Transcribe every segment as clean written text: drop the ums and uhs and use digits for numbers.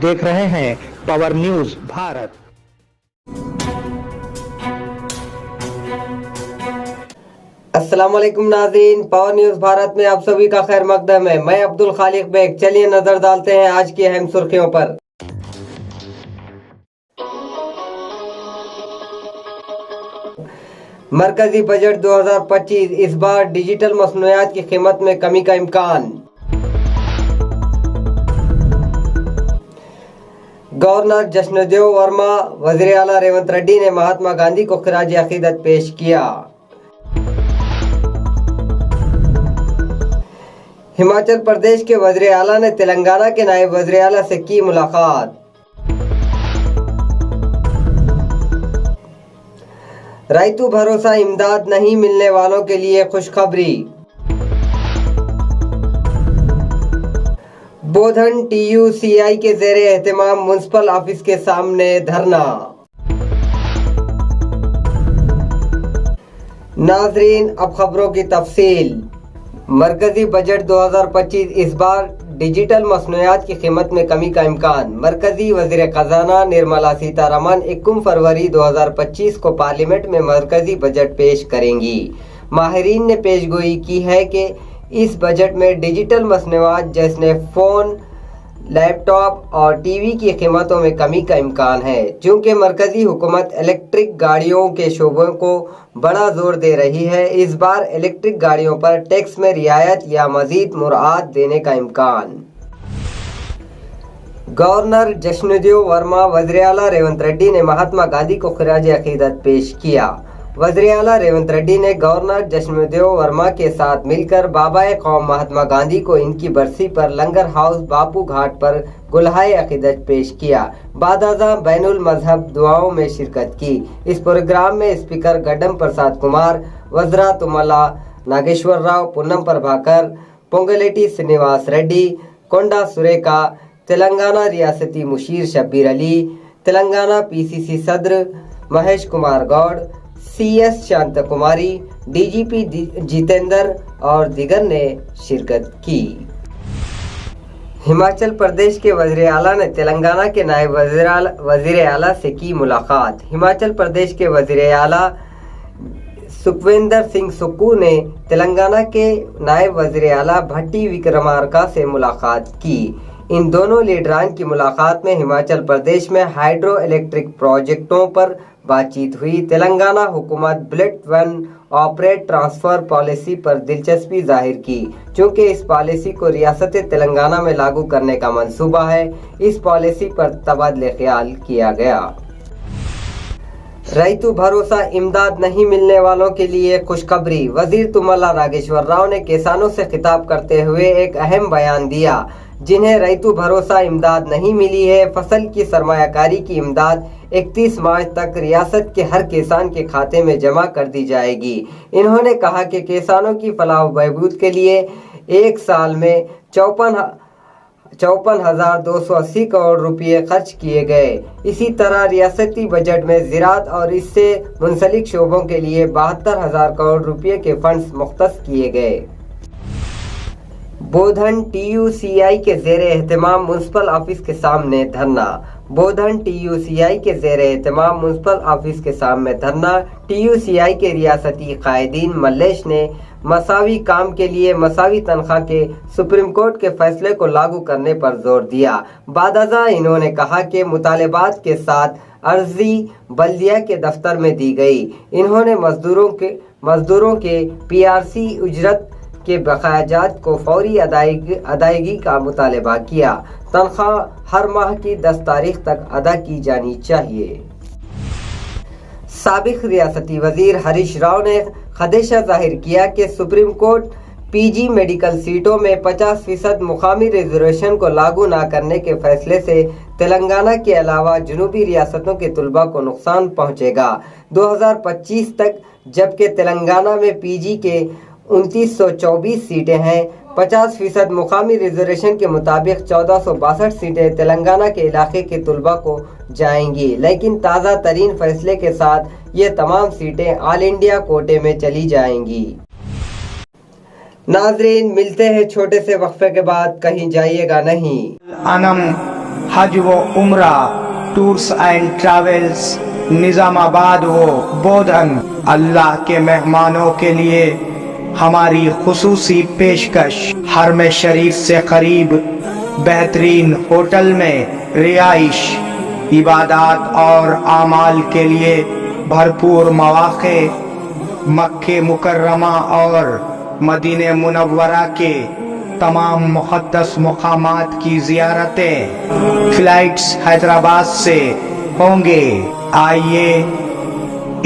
देख रहे हैं पावर न्यूज भारत। अस्सलाम वालेकुम नाज़रीन, पावर न्यूज भारत में आप सभी का खैर मकदम है। मैं अब्दुल खालिक बेग। चलिए नजर डालते हैं आज की अहम सुर्खियों पर। मरकजी बजट 2025, इस बार डिजिटल मसनूआत की कीमत में कमी का इम्कान। गवर्नर जश्नदेव वर्मा, वज़ीर आला रेवंत रेड्डी ने महात्मा गांधी को खिराज अकीदत पेश किया। हिमाचल प्रदेश के वज़ीर आला ने तेलंगाना के नायब वज़ीर आला से की मुलाकात। रैतु भरोसा इमदाद नहीं मिलने वालों के लिए खुशखबरी। बोधन TUCI के ज़ेरे एहतमाम म्युनिसिपल ऑफिस के सामने धरना। नाजरीन, अब खबरों की तफसील। मरकजी बजट 2025, इस बार डिजिटल मसनूआत की कीमत में कमी का इम्कान। मरकजी वज़ीर खजाना निर्मला सीतारमण 21 फरवरी 2025 को पार्लियामेंट में मरकजी बजट पेश करेंगी। माहिरीन ने पेशगोई की है कि इस बजट में डिजिटल मसनूआत जैसे फ़ोन, लैपटॉप और टीवी की कीमतों में कमी का इम्कान है। चूँकि मरकजी हुकूमत इलेक्ट्रिक गाड़ियों के शोबों को बड़ा जोर दे रही है, इस बार इलेक्ट्रिक गाड़ियों पर टैक्स में रियायत या मज़ीद मुराद देने का इम्कान। गवर्नर जश्नदेव वर्मा, वज़ीर आला रेवंत रेड्डी ने महात्मा गांधी को खिराज अकीदत पेश किया। वज़ीर आला रेवंत रेड्डी ने गवर्नर जश्नदेव वर्मा के साथ मिलकर बाबाए कौम महात्मा गांधी को इनकी बरसी पर लंगर हाउस बापू घाट पर गुलहाए अकीदत पेश किया। बादाज़ा बैनुल मजहब दुआओं में शिरकत की। इस प्रोग्राम में स्पीकर गड्डम प्रसाद कुमार, वज़रा तुमला नागेश्वर राव, पुन्नम प्रभाकर, पोंगलेटी श्रीनिवास रेड्डी, कोंडा सुरेका, तेलंगाना रियासती मुशीर शब्बीर अली, तेलंगाना PCC सदर महेश कुमार गौड़, CS शांता कुमारी, DGP जितेंद्र और दिगर ने शिरकत की। हिमाचल प्रदेश के वज़ीर आला ने तेलंगाना के नायब वज़ीर आला से की मुलाकात। हिमाचल प्रदेश के वज़ीर आला सुखविंदर सिंह सुक्खू ने तेलंगाना के नायब वज़ीर आला भट्टी विक्रमार्का से मुलाकात की। इन दोनों लीडरान की मुलाकात में हिमाचल प्रदेश में हाइड्रो इलेक्ट्रिक प्रोजेक्टों पर बातचीत हुई। तेलंगाना हुकूमत bullet one operate transfer policy पर दिलचस्पी जाहिर की। चूँकि इस पॉलिसी को रियासत तेलंगाना में लागू करने का मंसूबा है, इस पॉलिसी पर तबादले ख्याल किया गया। रैतु भरोसा इमदाद नहीं मिलने वालों के लिए खुशखबरी। वज़ीर तुमला नागेश्वर राव ने किसानों से खिताब करते हुए एक अहम बयान दिया। जिन्हें रैतु भरोसा इमदाद नहीं मिली है, फसल की सरमायाकारी की इमदाद 31 मार्च तक रियासत के हर किसान के खाते में जमा कर दी जाएगी। इन्होंने कहा कि किसानों की फलाह बहबूद के लिए एक साल में 54,280 करोड़ रुपये खर्च किए गए। इसी तरह रियासती बजट में ज़राअत और इससे मुंसलिक शोबों के लिए 72,000 करोड़ रुपये के फंड्स मुख्तस किए गए। बोधन TUCI के ज़ेरे एहतमाम म्युनिसिपल ऑफिस के सामने धरना। बोधन TUCI के ज़ेरे एहतमाम म्युनिसिपल ऑफिस के सामने धरना। TUCI के रियासती कायदीन मल्लेश ने मसावी काम के लिए मसावी तनख्वाह के सुप्रीम कोर्ट के फैसले को लागू करने पर जोर दिया। बादाज़ा इन्होंने कहा कि मुतालबात के साथ अर्जी बल्दिया के दफ्तर में दी गई। इन्होंने मजदूरों के PRC उजरत के बकायाजात को फौरी अदायगी का मुतालबा किया। तनख्वाह हर माह की 10 तारीख तक अदा की जानी चाहिए। साबिक रियासती वजीर हरीश राव ने खदशा जाहिर किया कि सुप्रीम कोर्ट PG मेडिकल सीटों में 50% मुकामी रिजर्वेशन को लागू न करने के फैसले से तेलंगाना के अलावा जनूबी रियासतों के तलबा को नुकसान पहुंचेगा। 2025 तक जबकि तेलंगाना में PG के 2924 सीटें हैं। 50% मुकामी रिजर्वेशन के मुताबिक 1462 सीटें तेलंगाना के इलाके के तलबा को जाएंगी, लेकिन ताज़ा तरीन फैसले के साथ ये तमाम सीटें ऑल इंडिया कोटे में चली जाएंगी। नाजरीन, मिलते हैं छोटे से वक्फे के बाद, कहीं जाइएगा नहीं। अनम حج و عمرہ ٹورس اینڈ ٹریولز نظام آباد و بودھن اللہ کے مہمانوں کے لیے ہماری خصوصی پیشکش حرم شریف سے قریب بہترین ہوٹل میں رہائش، عبادات اور اعمال کے لیے بھرپور مواقع، مکہ مکرمہ اور مدینہ منورہ کے تمام مقدس مقامات کی زیارتیں، فلائٹس حیدرآباد سے ہوں گے۔ آئیے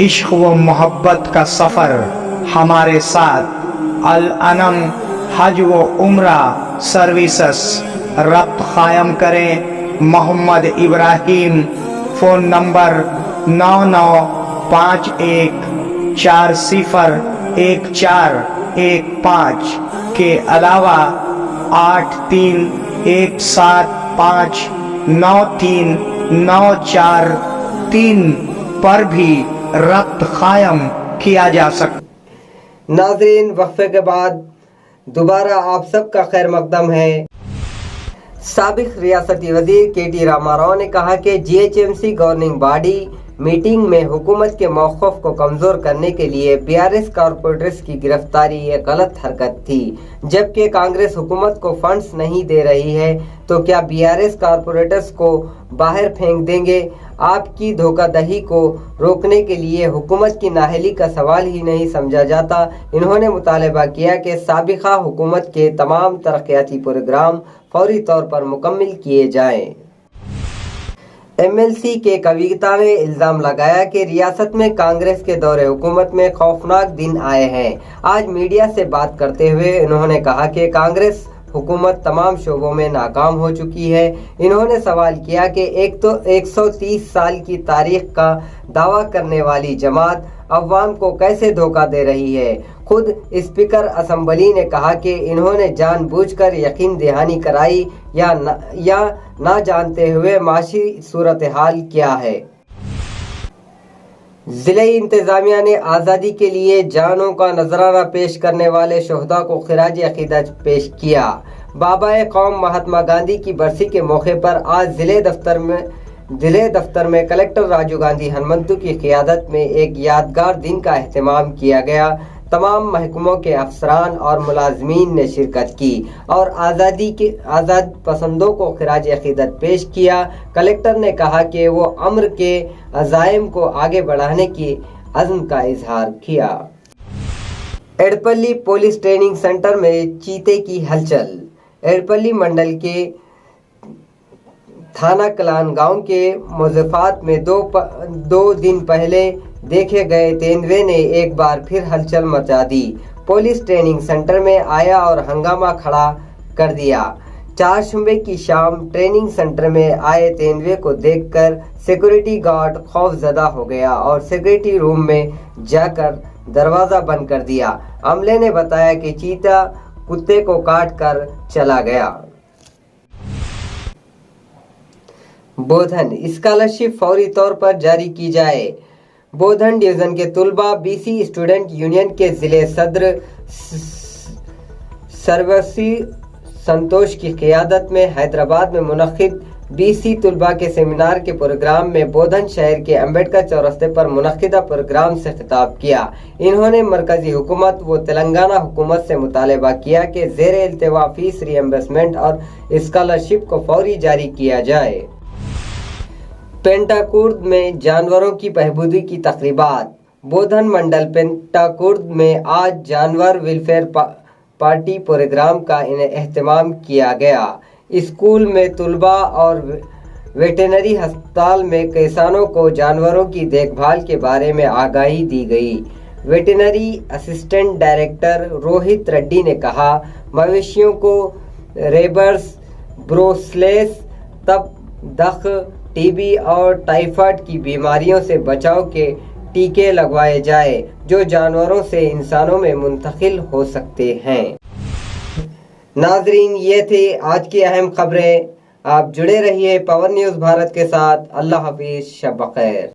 عشق و محبت کا سفر ہمارے ساتھ الانم حج و عمرہ سروسز ربط قائم کریں۔ محمد ابراہیم، فون نمبر 9951401415 کے علاوہ 8317593943 پر بھی ربط قائم کیا جا سکتا۔ ناظرین، وقفے کے بعد دوبارہ آپ سب کا خیر مقدم ہے۔ سابق ریاستی وزیر کے ٹی راما راؤ نے کہا کہ G H M C governing body meeting میں حکومت کے موقف کو کمزور کرنے کے لیے بی آر ایس کارپوریٹرز کی گرفتاری ایک غلط حرکت تھی۔ جبکہ کانگریس حکومت کو فنڈز نہیں دے رہی ہے تو کیا بی آر ایس کارپوریٹرز کو باہر پھینک دیں گے؟ آپ کی دھوکہ دہی کو روکنے کے لیے حکومت کی نااہلی کا سوال ہی نہیں سمجھا جاتا۔ انہوں نے مطالبہ کیا کہ سابقہ حکومت کے تمام ترقیاتی پروگرام فوری طور پر مکمل کیے جائیں۔ ایم ایل سی کے کویتا نے الزام لگایا کہ ریاست میں کانگریس کے دور حکومت میں خوفناک دن آئے ہیں۔ آج میڈیا سے بات کرتے ہوئے انہوں نے کہا کہ کانگریس حکومت تمام شعبوں میں ناکام ہو چکی ہے۔ انہوں نے سوال کیا کہ 130 سال کی تاریخ کا دعویٰ کرنے والی جماعت عوام کو کیسے دھوکہ دے رہی ہے۔ خود اسپیکر اسمبلی نے کہا کہ انہوں نے جان بوجھ کر یقین دہانی کرائی یا نہ جانتے ہوئے معاشی صورتحال کیا ہے۔ ضلعی انتظامیہ نے آزادی کے لیے جانوں کا نذرانہ پیش کرنے والے شہداء کو خراج عقیدت پیش کیا۔ بابا قوم مہاتما گاندھی کی برسی کے موقع پر آج ضلع دفتر میں کلکٹر راجو گاندھی ہنمنتو کی قیادت میں ایک یادگار دن کا اہتمام کیا گیا۔ تمام محکموں کے افسران اور ملازمین نے شرکت کی اور آزاد پسندوں کو خراج عقیدت پیش کیا۔ کلکٹر نے کہا کہ وہ امر کے عزائم کو آگے بڑھانے کی عزم کا اظہار کیا۔ ایڑپلی پولیس ٹریننگ سینٹر میں چیتے کی ہلچل۔ ایڑپلی منڈل کے تھانہ کلان گاؤں کے مضافات میں دو دن پہلے دیکھے گئے تیندوے نے ایک بار پھر ہلچل مچا دی۔ پولیس ٹریننگ سینٹر میں آیا اور ہنگامہ کھڑا کر دیا۔ چہارشنبے کی شام ٹریننگ سینٹر میں آئے تیندوے کو دیکھ کر سیکورٹی گارڈ خوف زدہ ہو گیا اور سیکورٹی روم میں جا کر دروازہ بند کر دیا۔ عملے نے بتایا کہ چیتا کتے کو کاٹ کر چلا گیا۔ بودھن اسکالرشپ فوری طور پر جاری کی جائے۔ بودھن ڈویژن کے طلباء بی سی اسٹوڈنٹ یونین کے ضلع صدر سروسی سنتوش کی قیادت میں حیدرآباد میں منعقد بی سی طلباء کے سیمینار کے پروگرام میں بودھن شہر کے امبیڈکر چورستے پر منعقدہ پروگرام سے خطاب کیا۔ انہوں نے مرکزی حکومت و تلنگانہ حکومت سے مطالبہ کیا کہ زیر التوا فیس ری ایمبرسمنٹ اور اسکالرشپ کو فوری جاری کیا جائے۔ پینٹاکورد میں جانوروں کی بہبودی کی تقریبات۔ بودھن منڈل پینٹاکورد میں آج جانور ویلفیئر پارٹی پروگرام کا اہتمام کیا گیا۔ اسکول میں طلباء اور ویٹرنری ہسپتال میں کسانوں کو جانوروں کی دیکھ بھال کے بارے میں آگاہی دی گئی۔ Veterinary assistant director Rohit ready نے کہا، مویشیوں کو ریبرس، بروسلیس، تپ دق، ٹی بی اور ٹائیفائڈ کی بیماریوں سے بچاؤ کے ٹیکے لگوائے جائے جو جانوروں سے انسانوں میں منتقل ہو سکتے ہیں۔ ناظرین، یہ تھی آج کی اہم خبریں۔ آپ جڑے رہیے پاور نیوز بھارت کے ساتھ۔ اللہ حافظ، شب بخیر۔